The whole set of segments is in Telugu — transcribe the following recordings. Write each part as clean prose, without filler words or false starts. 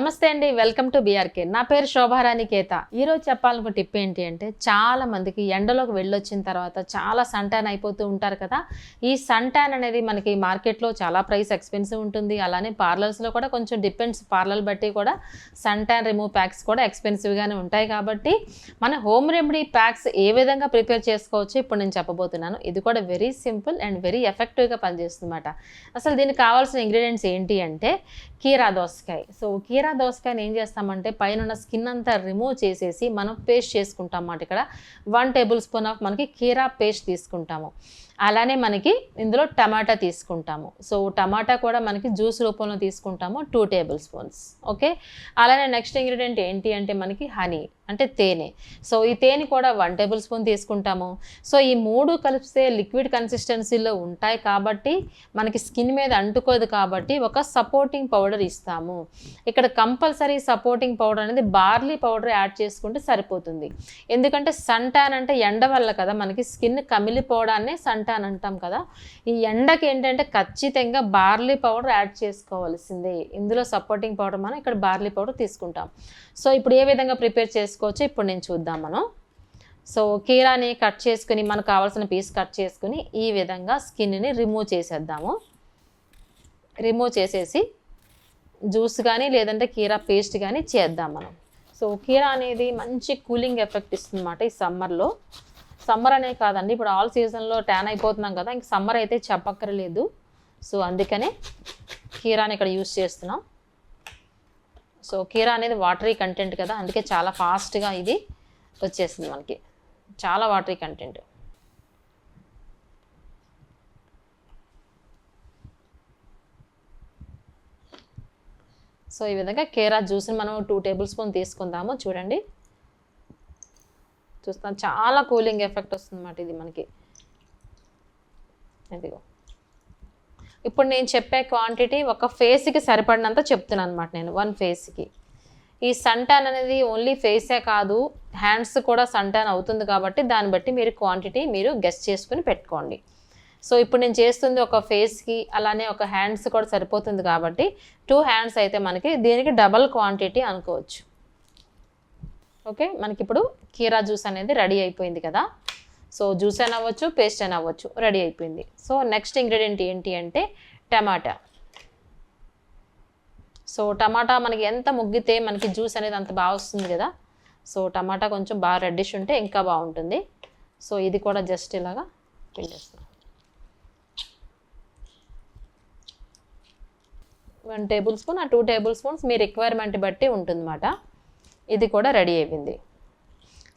నమస్తే అండి, వెల్కమ్ టు బీఆర్కే. నా పేరు శోభారాణి కేత. ఈరోజు చెప్పాలనుకున్న టిప్ ఏంటి అంటే, చాలా మందికి ఎండలోకి వెళ్ళొచ్చిన తర్వాత చాలా సన్ ట్యాన్ అయిపోతూ ఉంటారు కదా. ఈ సన్ ట్యాన్ అనేది మనకి మార్కెట్లో చాలా ప్రైస్ ఎక్స్పెన్సివ్ ఉంటుంది. అలానే పార్లర్స్లో కూడా కొంచెం డిపెండ్స్, పార్లర్ బట్టి కూడా సన్ ట్యాన్ రిమూవ్ ప్యాక్స్ కూడా ఎక్స్పెన్సివ్గానే ఉంటాయి. కాబట్టి మన హోమ్ రెమెడీ ప్యాక్స్ ఏ విధంగా ప్రిపేర్ చేసుకోవచ్చు ఇప్పుడు నేను చెప్పబోతున్నాను. ఇది కూడా వెరీ సింపుల్ అండ్ వెరీ ఎఫెక్టివ్గా పనిచేస్తుందన్నమాట. అసలు దీనికి కావాల్సిన ఇంగ్రీడియంట్స్ ఏంటి అంటే కీరా దోసకాయ. సో కీరా దోసకాయని ఏం చేస్తామంటే పైన ఉన్న స్కిన్ అంతా రిమూవ్ చేసేసి మనం పేస్ట్ చేసుకుంటాం అన్నమాట. ఇక్కడ 1 టేబుల్ స్పూన్ ఆఫ్ మనకి కీరా పేస్ట్ తీసుకుంటాము. అలానే మనకి ఇందులో టమాటా తీసుకుంటాము. సో టమాటా కూడా మనకి జ్యూస్ రూపంలో తీసుకుంటాము, 2 టేబుల్ స్పూన్స్. ఓకే, అలానే నెక్స్ట్ ఇంగ్రీడియంట్ ఏంటి అంటే మనకి హనీ అంటే తేనె. సో ఈ తేనె కూడా 1 టేబుల్ స్పూన్ తీసుకుంటాము. సో ఈ 3 కలిపితే లిక్విడ్ కన్సిస్టెన్సీలో ఉంటాయి కాబట్టి మనకి స్కిన్ మీద అంటుకోదు కాబట్టి ఒక సపోర్టింగ్ పౌడర్ ఇస్తాము. ఇక్కడ కంపల్సరీ సపోర్టింగ్ పౌడర్ అనేది బార్లీ పౌడర్ యాడ్ చేసుకుంటే సరిపోతుంది. ఎందుకంటే సన్ ట్యాన్ అంటే ఎండ వల్ల కదా మనకి స్కిన్ కమిలిపోవడాన్ని సన్ ట్యాన్ అంటాం కదా. ఈ ఎండకి ఏంటంటే ఖచ్చితంగా బార్లీ పౌడర్ యాడ్ చేసుకోవాల్సిందే. ఇందులో సపోర్టింగ్ పౌడర్ మనం ఇక్కడ బార్లీ పౌడర్ తీసుకుంటాం. సో ఇప్పుడు ఏ విధంగా ప్రిపేర్ చేసుకోవచ్చో ఇప్పుడు నేను చూద్దాం మనం. సో కీరాని కట్ చేసుకుని మనకు కావాల్సిన పీస్ కట్ చేసుకుని ఈ విధంగా స్కిన్ని రిమూవ్ చేసేద్దాము. రిమూవ్ చేసేసి జ్యూస్ కానీ లేదంటే కీరా పేస్ట్ కానీ చేద్దాం మనం. సో కీరా అనేది మంచి కూలింగ్ ఎఫెక్ట్ ఇస్తుంది అన్నమాట ఈ సమ్మర్లో. సమ్మర్ అనే కాదండి, ఇప్పుడు ఆల్ సీజన్లో ట్యాన్ అయిపోతున్నాం కదా, ఇంక సమ్మర్ అయితే చెప్పక్కర్లేదు. సో అందుకనే కీరాని ఇక్కడ యూస్ చేస్తున్నాం. సో కీరా అనేది వాటరీ కంటెంట్ కదా, అందుకే చాలా ఫాస్ట్గా ఇది వచ్చేస్తుంది మనకి, చాలా వాటరీ కంటెంట్. సో ఈ విధంగా కీరా జ్యూస్ని మనం 2 టేబుల్ స్పూన్ తీసుకుందాము. చూడండి, చూస్తాం చాలా కూలింగ్ ఎఫెక్ట్ వస్తుంది అన్నమాట ఇది మనకి. ఇదిగో ఇప్పుడు నేను చెప్పే క్వాంటిటీ ఒక ఫేస్కి సరిపడినంత చెప్తున్నాను అనమాట నేను, 1 ఫేస్కి. ఈ సన్ ట్యాన్ అనేది ఓన్లీ ఫేసే కాదు, హ్యాండ్స్ కూడా సన్ ట్యాన్ అవుతుంది కాబట్టి దాన్ని బట్టి మీరు క్వాంటిటీ మీరు గెస్ చేసుకుని పెట్టుకోండి. సో ఇప్పుడు నేను చేస్తుంది ఒక ఫేస్కి, అలానే ఒక హ్యాండ్స్ కూడా సరిపోతుంది కాబట్టి 2 హ్యాండ్స్ అయితే మనకి దీనికి డబల్ క్వాంటిటీ అనుకోవచ్చు. ఓకే, మనకి ఇప్పుడు కీరా జ్యూస్ అనేది రెడీ అయిపోయింది కదా. సో జ్యూస్ అయినా అవ్వచ్చు, పేస్ట్ అయినా అవ్వచ్చు, రెడీ అయిపోయింది. సో నెక్స్ట్ ఇంగ్రీడియంట్ ఏంటి అంటే టమాటా. సో టమాటా మనకి ఎంత ముగ్గితే మనకి జ్యూస్ అనేది అంత బాగా వస్తుంది కదా. సో టమాటా కొంచెం బాగా రెడ్డిష్ ఉంటే ఇంకా బాగుంటుంది. సో ఇది కూడా జస్ట్ ఇలాగా పిండేస్తాం. 1 టేబుల్ స్పూన్ ఆ 2 టేబుల్ స్పూన్స్ మీ రిక్వైర్మెంట్ బట్టి ఉంటుందన్నమాట. ఇది కూడా రెడీ అయిపోయింది.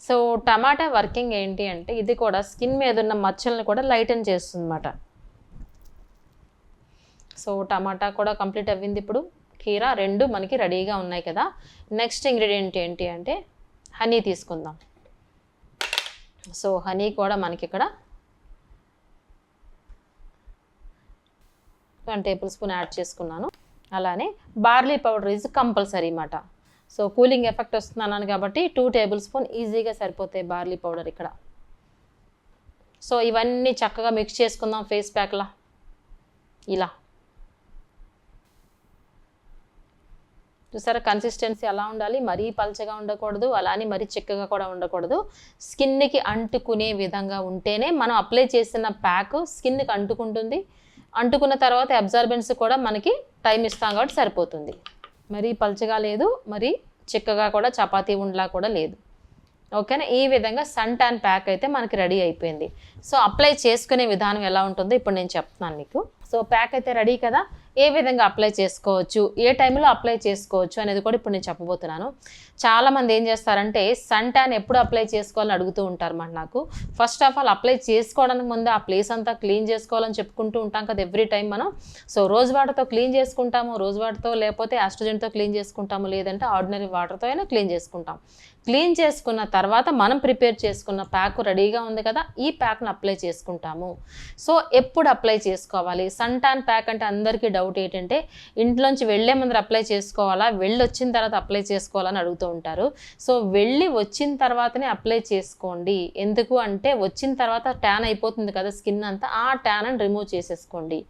సో టమాటా వర్కింగ్ ఏంటి అంటే ఇది కూడా స్కిన్ మీద ఉన్న మచ్చలను కూడా లైటన్ చేస్తుంది అన్నమాట. సో టమాటా కూడా కంప్లీట్ అవ్వింది. ఇప్పుడు కీరా 2 మనకి రెడీగా ఉన్నాయి కదా. నెక్స్ట్ ఇంగ్రీడియంట్ ఏంటి అంటే హనీ తీసుకుందాం. సో హనీ కూడా మనకి ఇక్కడ 1 టేబుల్ స్పూన్ యాడ్ చేసుకున్నాను. అలానే బార్లీ పౌడర్ ఈజ్ కంపల్సరీ అన్నమాట. సో కూలింగ్ ఎఫెక్ట్ వస్తున్నాను కాబట్టి 2 టేబుల్ స్పూన్ ఈజీగా సరిపోతాయి బార్లీ పౌడర్ ఇక్కడ. సో ఇవన్నీ చక్కగా మిక్స్ చేసుకుందాం ఫేస్ ప్యాక్లా. ఇలా చూసారా కన్సిస్టెన్సీ అలా ఉండాలి, మరీ పల్చగా ఉండకూడదు, అలానే మరీ చిక్కగా కూడా ఉండకూడదు. స్కిన్కి అంటుకునే విధంగా ఉంటేనే మనం అప్లై చేసిన ప్యాక్ స్కిన్కి అంటుకుంటుంది. అంటుకున్న తర్వాత అబ్జర్బెన్స్ కూడా మనకి టైం ఇస్తాం కాబట్టి సరిపోతుంది. మరీ పల్చగా లేదు, మరీ చిక్కగా కూడా చపాతీ ఉండలా కూడా లేదు. ఓకేనా, ఈ విధంగా సన్ ట్యాన్ ప్యాక్ అయితే మనకి రెడీ అయిపోయింది. సో అప్లై చేసుకునే విధానం ఎలా ఉంటుందో ఇప్పుడు నేను చెప్తున్నాను మీకు. సో ప్యాక్ అయితే రెడీ కదా, ఏ విధంగా అప్లై చేసుకోవచ్చు, ఏ టైంలో అప్లై చేసుకోవచ్చు అనేది కూడా ఇప్పుడు నేను చెప్పబోతున్నాను. చాలామంది ఏం చేస్తారంటే సన్ ట్యాన్ ఎప్పుడు అప్లై చేసుకోవాలని అడుగుతూ ఉంటారు అన్నమాట నాకు. ఫస్ట్ ఆఫ్ ఆల్ అప్లై చేసుకోవడానికి ముందు ఆ ప్లేస్ అంతా క్లీన్ చేసుకోవాలని చెప్పుకుంటూ ఉంటాం కదా ఎవ్రీ టైం మనం. సో రోజ్ వాటర్తో క్లీన్ చేసుకుంటాము, రోజ్ వాటర్తో లేకపోతే ఆస్ట్రోజెన్తో క్లీన్ చేసుకుంటాము, లేదంటే ఆర్డినరీ వాటర్తో అయినా క్లీన్ చేసుకుంటాం. క్లీన్ చేసుకున్న తర్వాత మనం ప్రిపేర్ చేసుకున్న ప్యాక్ రెడీగా ఉంది కదా, ఈ ప్యాక్ను అప్లై చేసుకుంటాము. సో ఎప్పుడు అప్లై చేసుకోవాలి? సన్ ట్యాన్ ప్యాక్ అంటే అందరికీ డౌట్ ఏంటంటే ఇంట్లోంచి వెళ్ళే ముందర అప్లై చేసుకోవాలా, వెళ్ళి వచ్చిన తర్వాత అప్లై చేసుకోవాలని అడుగుతూ ఉంటారు. సో వెళ్ళి వచ్చిన తర్వాతనే అప్లై చేసుకోండి. ఎందుకు అంటే వచ్చిన తర్వాత ట్యాన్ అయిపోతుంది కదా స్కిన్ అంతా, ఆ ట్యాన్ రిమూవ్ చేసేసుకోండి.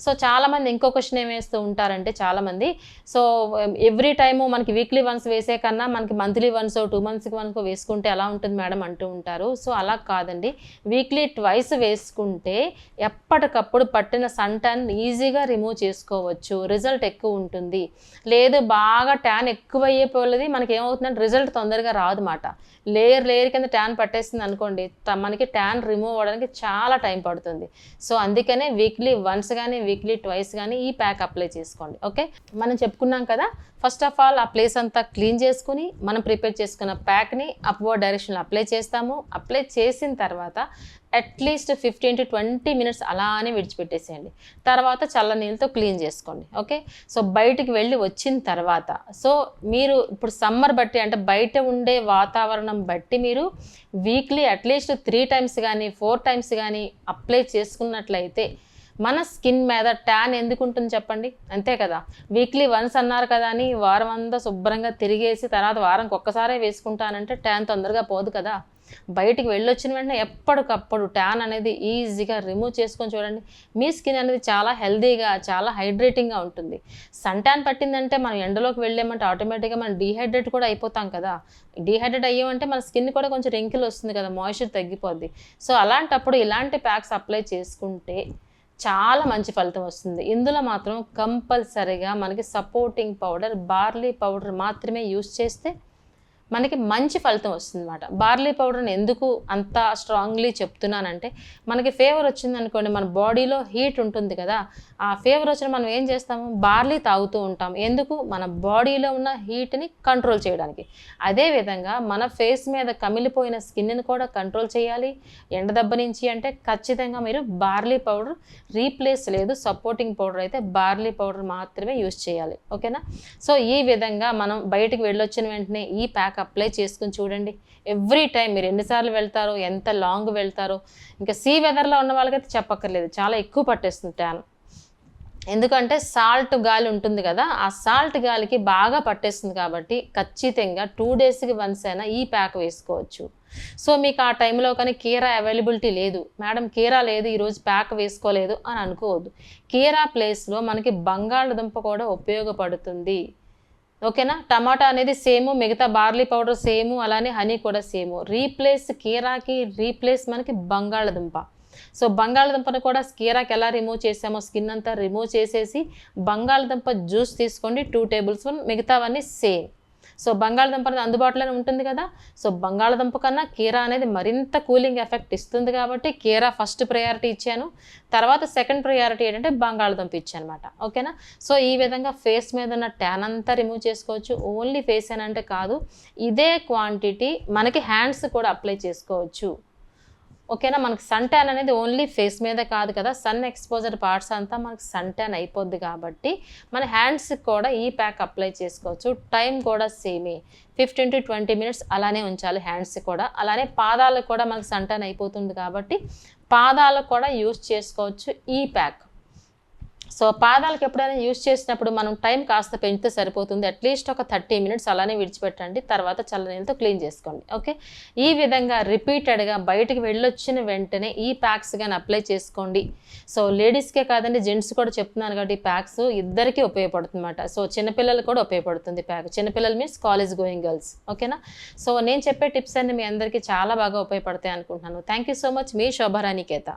సో చాలామంది ఇంకో క్వశ్చన్ ఏం వేస్తూ ఉంటారంటే చాలామంది, సో ఎవ్రీ టైము మనకి వీక్లీ వన్స్ వేసే కన్నా మనకి మంత్లీ వన్స్ 2 మంత్స్కి వన్స్ వేసుకుంటే ఎలా ఉంటుంది మేడం అంటూ ఉంటారు. సో అలా కాదండి, వీక్లీ ట్వైస్ వేసుకుంటే ఎప్పటికప్పుడు పట్టిన సన్ ట్యాన్ ఈజీగా రిమూవ్ చేసుకోవచ్చు, రిజల్ట్ ఎక్కువ ఉంటుంది. లేదు బాగా ట్యాన్ ఎక్కువయ్యేపోలేదు మనకి ఏమవుతుందంటే రిజల్ట్ తొందరగా రాదు మాట. లేయర్ కింద ట్యాన్ పట్టేస్తుంది అనుకోండి, మనకి ట్యాన్ రిమూవ్ అవ్వడానికి చాలా టైం పడుతుంది. సో అందుకనే వీక్లీ వన్స్ కానీ వీక్లీ ట్వైస్ కానీ ఈ ప్యాక్ అప్లై చేసుకోండి. ఓకే, మనం చెప్పుకున్నాం కదా, ఫస్ట్ ఆఫ్ ఆల్ ఆ ప్లేస్ అంతా క్లీన్ చేసుకుని మనం ప్రిపేర్ చేసుకున్న ప్యాక్ని అప్వర్డ్ డైరెక్షన్లో అప్లై చేస్తాము. అప్లై చేసిన తర్వాత అట్లీస్ట్ 15 to 20 మినిట్స్ అలానే విడిచిపెట్టేసేయండి. తర్వాత చల్ల నీళ్ళతో క్లీన్ చేసుకోండి. ఓకే, సో బయటికి వెళ్ళి వచ్చిన తర్వాత, సో మీరు ఇప్పుడు సమ్మర్ బట్టి అంటే బయట ఉండే వాతావరణం బట్టి మీరు వీక్లీ అట్లీస్ట్ 3 times కానీ 4 times కానీ అప్లై చేసుకున్నట్లయితే మన స్కిన్ మీద ట్యాన్ ఎందుకు ఉంటుంది చెప్పండి, అంతే కదా. వీక్లీ వన్స్ అన్నారు కదా అని వారం అంతా శుభ్రంగా తిరిగేసి తర్వాత వారంకి ఒక్కసారే వేసుకుంటానంటే ట్యాన్ తొందరగా పోదు కదా. బయటికి వెళ్ళొచ్చిన వెంటనే ఎప్పటికప్పుడు ట్యాన్ అనేది ఈజీగా రిమూవ్ చేసుకొని చూడండి. మీ స్కిన్ అనేది చాలా హెల్దీగా చాలా హైడ్రేటింగ్గా ఉంటుంది. సన్ ట్యాన్ పట్టిందంటే మనం ఎండలోకి వెళ్ళామంటే ఆటోమేటిక్గా మనం డీహైడ్రేట్ కూడా అయిపోతాం కదా. డీహైడ్రేట్ అయ్యామంటే మన స్కిన్ కూడా కొంచెం రింకిల్ వస్తుంది కదా, మాయిశ్చర్ తగ్గిపోద్ది. సో అలాంటప్పుడు ఇలాంటి ప్యాక్స్ అప్లై చేసుకుంటే చాలా మంచి ఫలితం వస్తుంది. ఇందులో మాత్రం కంపల్సరీగా మనకి సపోర్టింగ్ పౌడర్, బార్లీ పౌడర్ మాత్రమే యూస్ చేస్తే మనకి మంచి ఫలితం వస్తుంది అన్నమాట. బార్లీ పౌడర్ని ఎందుకు అంత స్ట్రాంగ్లీ చెప్తున్నానంటే, మనకి ఫీవర్ వచ్చింది అనుకోండి, మన బాడీలో హీట్ ఉంటుంది కదా, ఆ ఫీవర్ వచ్చిన మనం ఏం చేస్తాము, బార్లీ తాగుతూ ఉంటాం. ఎందుకు, మన బాడీలో ఉన్న హీట్ని కంట్రోల్ చేయడానికి. అదేవిధంగా మన ఫేస్ మీద కమిలిపోయిన స్కిన్ని కూడా కంట్రోల్ చేయాలి ఎండ దెబ్బ నుంచి అంటే ఖచ్చితంగా మీరు బార్లీ పౌడర్ రీప్లేస్ లేదు, సపోర్టింగ్ పౌడర్ అయితే బార్లీ పౌడర్ మాత్రమే యూస్ చేయాలి. ఓకేనా. సో ఈ విధంగా మనం బయటికి వెళ్ళొచ్చిన వెంటనే ఈ ప్యాక్ అప్లై చేసుకుని చూడండి. ఎవ్రీ టైం మీరు ఎన్నిసార్లు వెళ్తారో, ఎంత లాంగ్ వెళ్తారో, ఇంకా సీ వెదర్లో ఉన్న వాళ్ళకైతే చెప్పక్కర్లేదు, చాలా ఎక్కువ పట్టేస్తుంది ట్యాన్. ఎందుకంటే సాల్ట్ గాలి ఉంటుంది కదా, ఆ సాల్ట్ గాలికి బాగా పట్టేస్తుంది కాబట్టి ఖచ్చితంగా 2 daysకి వన్స్ అయినా ఈ ప్యాక్ వేసుకోవచ్చు. సో మీకు ఆ టైంలో కానీ కీరా అవైలబిలిటీ లేదు, మేడం కీరా లేదు ఈరోజు ప్యాక్ వేసుకోలేదు అని అనుకోవద్దు. కీరా ప్లేస్లో మనకి బంగాళదుంప కూడా ఉపయోగపడుతుంది. ఓకేనా. టమాటా అనేది సేమ్, మిగతా బార్లీ పౌడర్ సేమ్, అలానే హనీ కూడా సేమ్. కీరాకి రీప్లేస్ మనకి బంగాళదుంప. సో బంగాళదుంపను కూడా కీరాకి ఎలా రిమూవ్ చేసామో స్కిన్ అంతా రిమూవ్ చేసేసి బంగాళదుంప జ్యూస్ తీసుకోండి 2 tablespoon, మిగతావన్నీ సేమ్. సో బంగాళదుంప అనేది అందుబాటులోనే ఉంటుంది కదా. సో బంగాళదుంప కన్నా కీరా అనేది మరింత కూలింగ్ ఎఫెక్ట్ ఇస్తుంది కాబట్టి కీరా ఫస్ట్ ప్రయారిటీ ఇచ్చాను. తర్వాత సెకండ్ ప్రయారిటీ ఏంటంటే బంగాళదుంప ఇచ్చాను అనమాట. ఓకేనా. సో ఈ విధంగా ఫేస్ మీద ఉన్న ట్యాన్ అంతా రిమూవ్ చేసుకోవచ్చు. ఓన్లీ ఫేస్ అని అంటే కాదు, ఇదే క్వాంటిటీ మనకి హ్యాండ్స్ కూడా అప్లై చేసుకోవచ్చు. ఓకేనా. మనకి సన్ ట్యాన్ అనేది ఓన్లీ ఫేస్ మీద కాదు కదా, సన్ ఎక్స్పోజర్ పార్ట్స్ అంతా మనకి సన్ ట్యాన్ అయిపోద్ది కాబట్టి మన హ్యాండ్స్కి కూడా ఈ ప్యాక్ అప్లై చేసుకోవచ్చు. టైం కూడా సేమే, 15 to 20 minutes అలానే ఉంచాలి హ్యాండ్స్ కూడా. అలానే పాదాలకు కూడా మనకి సన్ ట్యాన్ అయిపోతుంది కాబట్టి పాదాలకు కూడా యూస్ చేసుకోవచ్చు ఈ ప్యాక్. సో పాదాలకు ఎప్పుడైనా యూస్ చేసినప్పుడు మనం టైం కాస్త పెంచితే సరిపోతుంది. అట్లీస్ట్ ఒక 30 minutes అలానే విడిచిపెట్టండి, తర్వాత చల్లనీళ్ళతో క్లీన్ చేసుకోండి. ఓకే, ఈ విధంగా రిపీటెడ్గా బయటికి వెళ్ళొచ్చిన వెంటనే ఈ ప్యాక్స్ కానీ అప్లై చేసుకోండి. సో లేడీస్కే కాదండి, జెంట్స్ కూడా చెప్తున్నాను కాబట్టి ఈ ప్యాక్స్ ఇద్దరికీ ఉపయోగపడుతుంది అన్నమాట. సో చిన్నపిల్లలు కూడా ఉపయోగపడుతుంది ప్యాక్. చిన్నపిల్లలు మీన్స్ కాలేజ్ గోయింగ్ గర్ల్స్. ఓకేనా. సో నేను చెప్పే టిప్స్ అన్ని మీ అందరికీ చాలా బాగా ఉపయోగపడతాయి అనుకుంటున్నాను. Thank you so much. మీ శోభారాణి కేత.